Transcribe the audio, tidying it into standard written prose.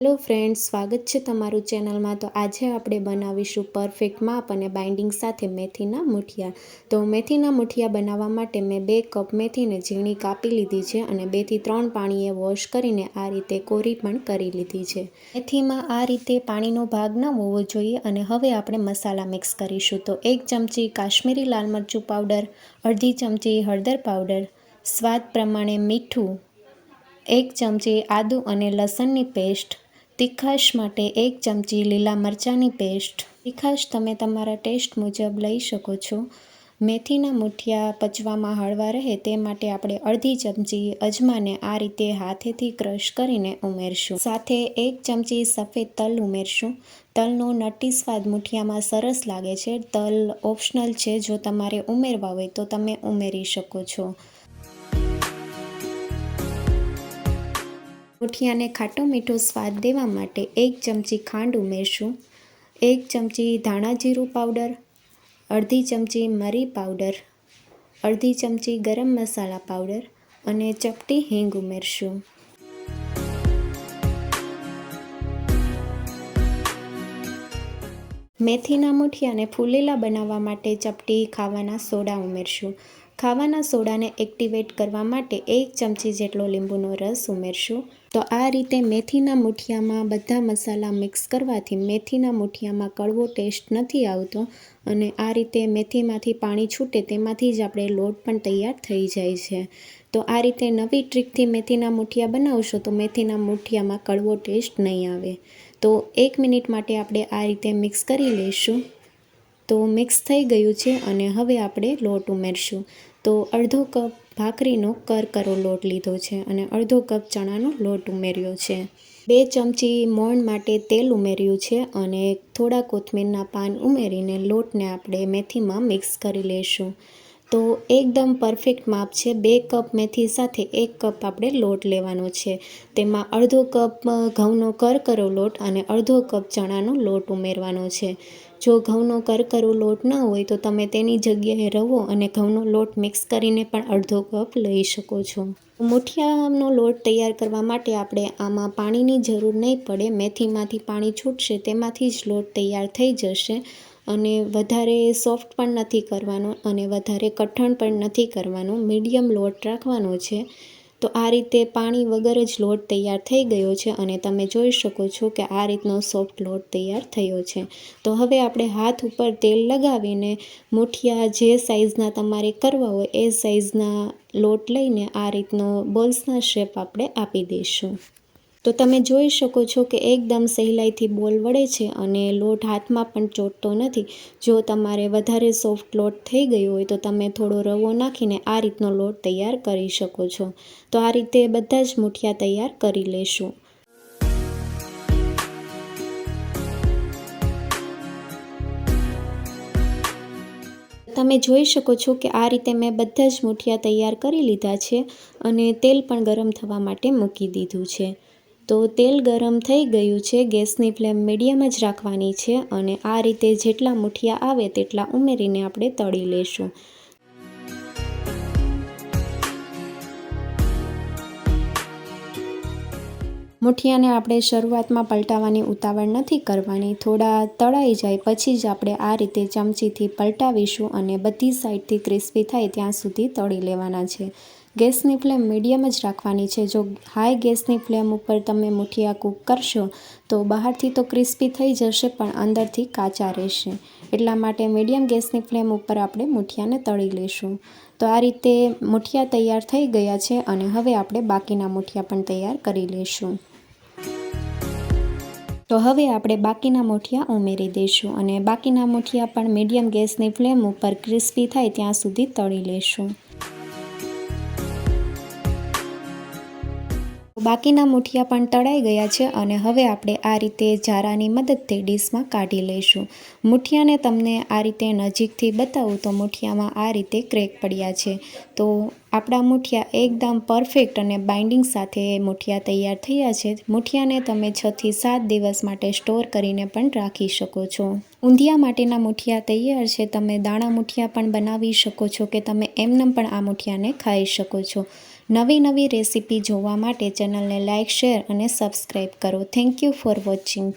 Hello friends, સ્વાગત છે તમારું ચેનલમાં। તો આજે આપણે બનાવીશું પરફેક્ટ માપ અને બાઇન્ડિંગ સાથે મેથીના મુઠિયા। તો મેથીના મુઠિયા બનાવવા માટે મેં 2 કપ મેથીને ઝીણી કાપી લીધી છે અને 2 થી 3 પાણીએ વોશ કરીને આ રીતે કોરી પણ કરી લીધી છે। મેથીમાં આ રીતે પાણીનો ભાગ ન હોવો જોઈએ। અને હવે આપણે મસાલા મિક્સ કરીશું। તો 1 ચમચી કાશ્મીરી લાલ મરચું પાવડર, અડધી ચમચી હળદર પાવડર, સ્વાદ પ્રમાણે મીઠું, 1 ચમચી આદુ અને લસણની પેસ્ટ, તીખાશ માટે 1 ચમચી લીલા મરચાંની પેસ્ટ। તીખાશ તમે તમારા ટેસ્ટ મુજબ લઈ શકો છો। મેથીના મુઠિયા પચવામાં હળવા રહે તે માટે આપણે અડધી ચમચી અજમાને આ રીતે હાથેથી ક્રશ કરીને ઉમેરશું। સાથે 1 ચમચી સફેદ તલ ઉમેરશું। તલનો નટી સ્વાદ મુઠિયામાં સરસ લાગે છે। તલ ઓપ્શનલ છે, જો તમારે ઉમેરવા હોય તો તમે ઉમેરી શકો છો। મુઠિયાને ખાટો મીઠો સ્વાદ દેવા માટે 1 ચમચી ખાંડ ઉમેરશું, 1 ચમચી ધાણા જીરું પાવડર, અડધી ચમચી મરી પાવડર, અડધી ચમચી ગરમ મસાલા પાવડર અને ચપટી હિંગ ઉમેરશું। મેથીના મુઠિયાને ફૂલેલા બનાવવા માટે ચપટી ખાવાના સોડા ઉમેરશું। ખાવાના સોડાને એક્ટિવેટ કરવા માટે 1 ચમચી જેટલો લીંબુનો રસ ઉમેરશું। તો આ રીતે મેથીના મુઠિયામાં બધા મસાલા મિક્સ કરવાથી મેથીના મુઠિયામાં કડવો ટેસ્ટ નથી આવતો અને આ રીતે મેથીમાંથી પાણી છૂટે તેમાંથી જ આપણે લોટ પણ તૈયાર થઈ જાય છે। તો આ રીતે નવી ટ્રીકથી મેથીના મુઠિયા બનાવશો તો મેથીના મુઠિયામાં કડવો ટેસ્ટ નહીં આવે। તો 1 મિનિટ માટે આપણે આ રીતે મિક્સ કરી લઈશું। તો મિક્સ થઈ ગયું છે અને હવે આપણે લોટ ઉમેરશું। તો અડધો કપ ભાખરીનો કરકરો લોટ લીધો છે અને અડધો કપ ચણાનો લોટ ઉમેર્યો છે। 2 ચમચી મોણ માટે તેલ ઉમેર્યું છે અને થોડા કોથમીરના પાન ઉમેરીને લોટને આપણે મેથીમાં મિક્સ કરી લઈશું। તો એકદમ પરફેક્ટ માપ છે। 2 કપ મેથી સાથે 1 કપ આપણે લોટ લેવાનો છે। તેમાં અડધો કપ ઘઉંનો કરકરો લોટ અને અડધો કપ ચણાનો લોટ ઉમેરવાનો છે। જો ઘઉંનો કરકરો લોટ ન હોય તો તમે તેની જગ્યાએ રવો અને ઘઉંનો લોટ મિક્સ કરીને પણ અડધો કપ લઈ શકો છો। મુઠિયાનો લોટ તૈયાર કરવા માટે આપણે આમાં પાણીની જરૂર નહીં પડે। મેથીમાંથી પાણી છૂટશે તેમાંથી જ લોટ તૈયાર થઈ જશે અને વધારે સોફ્ટ પણ નથી કરવાનો અને વધારે કઠણ પણ નથી કરવાનો, મીડિયમ લોટ રાખવાનો છે। તો આ રીતે પાણી વગર જ લોટ તૈયાર થઈ ગયો છે અને તમે જોઈ શકો છો કે આ રીતનો સોફ્ટ લોટ તૈયાર થયો છે। તો હવે આપણે હાથ ઉપર તેલ લગાવીને મુઠિયા જે સાઇઝના તમારે કરવા હોય એ સાઇઝના લોટ લઈને આ રીતનો બોલ્સના શેપ આપણે આપી દઈશું। તો તમે જોઈ શકો છો કે એકદમ સહેલાઈથી બોલ વળે છે અને લોટ હાથમાં પણ ચોંટતો નથી। જો તમારે વધારે સોફ્ટ લોટ થઈ ગયો હોય તો તમે થોડો રવો નાખીને આ રીતનો લોટ તૈયાર કરી શકો છો। તો આ રીતે બધા જ મુઠિયા તૈયાર કરી લેશું। તમે જોઈ શકો છો કે આ રીતે મેં બધા જ મુઠિયા તૈયાર કરી લીધા છે અને તેલ પણ ગરમ થવા માટે મૂકી દીધું છે। તો તેલ ગરમ થઈ ગયું છે। ગેસની ફ્લેમ મીડિયમ જ રાખવાની છે અને આ રીતે જેટલા મુઠિયા આવે તેટલા ઉમેરીને આપણે તળી લેશું। મુઠિયાને આપણે શરૂઆતમાં પલટાવવાની ઉતાવળ નથી કરવાની। થોડા તળાઈ જાય પછી જ આપણે આ રીતે ચમચીથી પલટાવીશું અને બધી સાઈડથી ક્રિસ્પી થાય ત્યાં સુધી તળી લેવાના છે। ગેસની ફ્લેમ મીડિયમ જ રાખવાની છે। જો હાઈ ગેસની ફ્લેમ ઉપર તમે મુઠિયા કૂક કરશો તો બહારથી તો ક્રિસ્પી થઈ જશે પણ અંદરથી કાચા રહેશે। એટલા માટે મીડિયમ ગેસની ફ્લેમ ઉપર આપણે મુઠિયાને તળી લઈશું। તો આ રીતે મુઠિયા તૈયાર થઈ ગયા છે અને હવે આપણે બાકીના મુઠિયા પણ તૈયાર કરી લઈશું। તો હવે આપણે બાકીના મુઠિયા ઉમેરી દઈશું અને બાકીના મુઠિયા પણ મીડિયમ ગેસની ફ્લેમ ઉપર ક્રિસ્પી થાય ત્યાં સુધી તળી લઈશું। બાકીના મુઠિયા પણ તળાઈ ગયા છે અને હવે આપણે આ રીતે જારાની મદદથી ડીશમાં કાઢી લઈશું। મુઠિયાને તમને આ રીતે નજીકથી બતાવું તો મુઠિયામાં આ રીતે ક્રેક પડ્યા છે। તો આપણા મુઠિયા એકદમ પરફેક્ટ અને બાઇન્ડિંગ સાથે મુઠિયા તૈયાર થયા છે। મુઠિયાને તમે 6 થી 7 દિવસ માટે સ્ટોર કરીને પણ રાખી શકો છો। ઊંધિયા માટેના મુઠિયા તૈયાર છે। તમે દાણા મુઠિયા પણ બનાવી શકો છો કે તમે એમનેમ પણ આ મુઠિયાને ખાઈ શકો છો। નવી રેસીપી જોવા માટે ચેનલને લાઇક, શેર અને સબસ્ક્રાઈબ કરો. Thank you for watching.